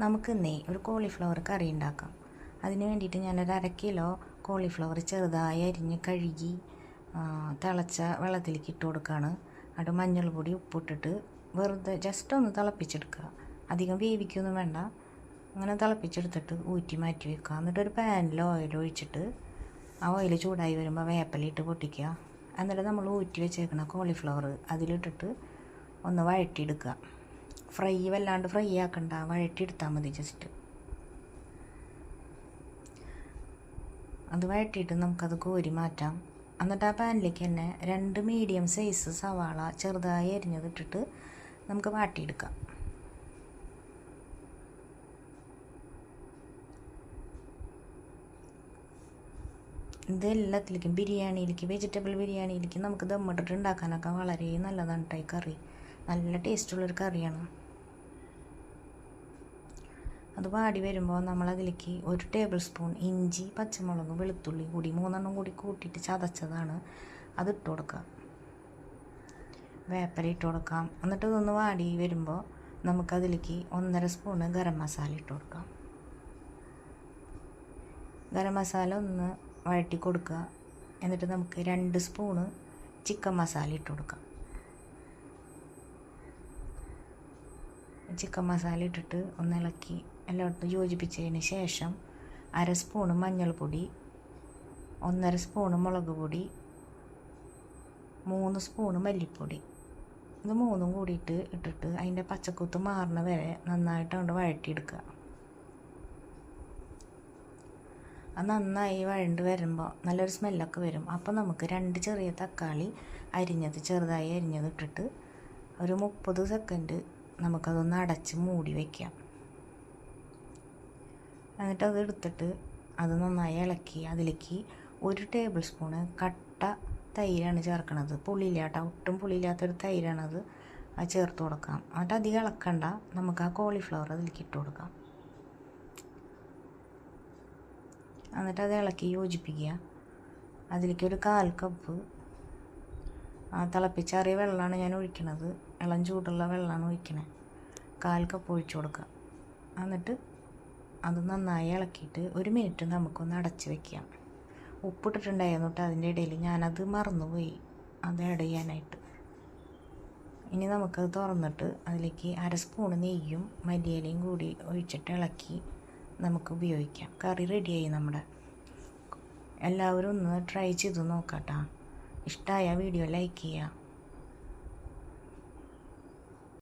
നമുക്കിന്നേ ഒരു കോളിഫ്ലവർ കറി ഉണ്ടാക്കാം. അതിന് വേണ്ടിയിട്ട് ഞാനൊരു 1/2 കിലോ കോളിഫ്ലവർ ചെറുതായി അരിഞ്ഞ് കഴുകി തിളച്ച വെള്ളത്തിലേക്ക് ഇട്ട് കൊടുക്കുകയാണ്. അത് മഞ്ഞൾപ്പൊടി ഉപ്പിട്ടിട്ട് വെറുതെ ജസ്റ്റ് ഒന്ന് തിളപ്പിച്ചെടുക്കുക. അധികം വേവിക്കൊന്നും വേണ്ട. അങ്ങനെ തിളപ്പിച്ചെടുത്തിട്ട് ഊറ്റി മാറ്റി വെക്കുക. എന്നിട്ടൊരു പാനിൽ ഓയിൽ ഒഴിച്ചിട്ട് ആ ഓയിൽ ചൂടായി വരുമ്പോൾ വേപ്പിലയിട്ട് പൊട്ടിക്കുക. എന്നിട്ട് നമ്മൾ ഊറ്റി വെച്ചേക്കുന്ന കോളിഫ്ലവർ അതിലിട്ടിട്ട് ഒന്ന് വഴറ്റിയെടുക്കുക. വല്ലാണ്ട് ഫ്രൈ ആക്കണ്ട, വഴറ്റിയെടുത്താൽ മതി. ജസ്റ്റ് അത് വഴറ്റിയിട്ട് നമുക്കത് കോരി മാറ്റാം. എന്നിട്ട് ആ പാനിലേക്ക് തന്നെ 2 മീഡിയം സൈസ് സവാള ചെറുതായി അരിഞ്ഞതിട്ടിട്ട് നമുക്ക് വാട്ടിയെടുക്കാം. ഇത് എല്ലാത്തിലേക്കും ബിരിയാണിയിലേക്ക്, വെജിറ്റബിൾ ബിരിയാണിയിലേക്ക് നമുക്ക് ദമ്മിട്ടിട്ട് ഉണ്ടാക്കാനൊക്കെ വളരെ നല്ലതാണ് ഈ കറി. നല്ല ടേസ്റ്റുള്ളൊരു കറിയാണ്. അത് വാടി വരുമ്പോൾ നമ്മളതിലേക്ക് 1 ടേബിൾ സ്പൂൺ ഇഞ്ചി, പച്ചമുളക്, വെളുത്തുള്ളി കൂടി 3 എണ്ണം കൂടി കൂട്ടിയിട്ട് ചതച്ചതാണ് അതിട്ട് കൊടുക്കാം. വേപ്പില ഇട്ട് കൊടുക്കാം. എന്നിട്ട് ഇതൊന്ന് വാടി വരുമ്പോൾ നമുക്കതിലേക്ക് 1.5 സ്പൂണ് ഗരം മസാല ഇട്ട് കൊടുക്കാം. ഗരം മസാല ഒന്ന് വഴറ്റി കൊടുക്കുക. എന്നിട്ട് നമുക്ക് 2 സ്പൂണ് ചിക്കൻ മസാല ഇട്ട് കൊടുക്കാം. ചിക്കൻ മസാല ഇട്ടിട്ട് ഒന്ന് ഇളക്കി എല്ലായിടത്തും യോജിപ്പിച്ചതിന് ശേഷം 1/2 സ്പൂണ് മഞ്ഞൾപ്പൊടി, 1.5 സ്പൂണ് മുളക് പൊടി, 3 സ്പൂണ് മല്ലിപ്പൊടി, ഇത് 3ഉം കൂടിയിട്ട് ഇട്ടിട്ട് അതിൻ്റെ പച്ചക്കുത്ത് മാറുന്ന വരെ നന്നായിട്ട് അങ്ങോട്ട് വഴറ്റിയെടുക്കുക. അത് നന്നായി വഴണ്ട് വരുമ്പോൾ നല്ലൊരു സ്മെല്ലൊക്കെ വരും. അപ്പോൾ നമുക്ക് 2 ചെറിയ തക്കാളി ചെറുതായി അരിഞ്ഞത് ഇട്ടിട്ട് ഒരു 30 സെക്കൻഡ് നമുക്കതൊന്ന് അടച്ച് മൂടി വയ്ക്കാം. എന്നിട്ട് അത് എടുത്തിട്ട് അത് നന്നായി ഇളക്കി അതിലേക്ക് 1 ടേബിൾ സ്പൂണ് കട്ട തൈരാണ് ചേർക്കണത്. പുളിയില്ലാട്ട, ഒട്ടും പുളിയില്ലാത്തൊരു തൈരാണത്. അത് ചേർത്ത് കൊടുക്കാം. എന്നിട്ട് അധികം ഇളക്കണ്ട, നമുക്ക് ആ കോളിഫ്ലവർ അതിലേക്ക് ഇട്ട് കൊടുക്കാം. എന്നിട്ട് അത് ഇളക്കി യോജിപ്പിക്കുക. അതിലേക്ക് ഒരു 1/4 കപ്പ് തിളപ്പിച്ചാറിയ വെള്ളമാണ് ഞാൻ ഒഴിക്കണത്. ഇളം ചൂടുള്ള വെള്ളമാണ് ഒഴിക്കണത്. 1/4 കപ്പ് ഒഴിച്ചു കൊടുക്കുക. എന്നിട്ട് അത് നന്നായി ഇളക്കിയിട്ട് 1 മിനിറ്റ് നമുക്കൊന്ന് അടച്ച് വയ്ക്കാം. ഉപ്പിട്ടിട്ടുണ്ടായിരുന്നു കേട്ടോ അതിൻ്റെ ഇടയിൽ, ഞാനത് മറന്നുപോയി അത് ആഡ് ചെയ്യാനായിട്ട്. ഇനി നമുക്കത് തുറന്നിട്ട് അതിലേക്ക് 1/2 സ്പൂണ് നെയ്യും മല്ലിയിലയും കൂടി ഒഴിച്ചിട്ട് ഇളക്കി നമുക്ക് ഉപയോഗിക്കാം. കറി റെഡിയായി നമ്മുടെ. എല്ലാവരും ഒന്ന് ട്രൈ ചെയ്ത് നോക്കാം കേട്ടോ. ഇഷ്ടമായ വീഡിയോ ലൈക്ക് ചെയ്യുക.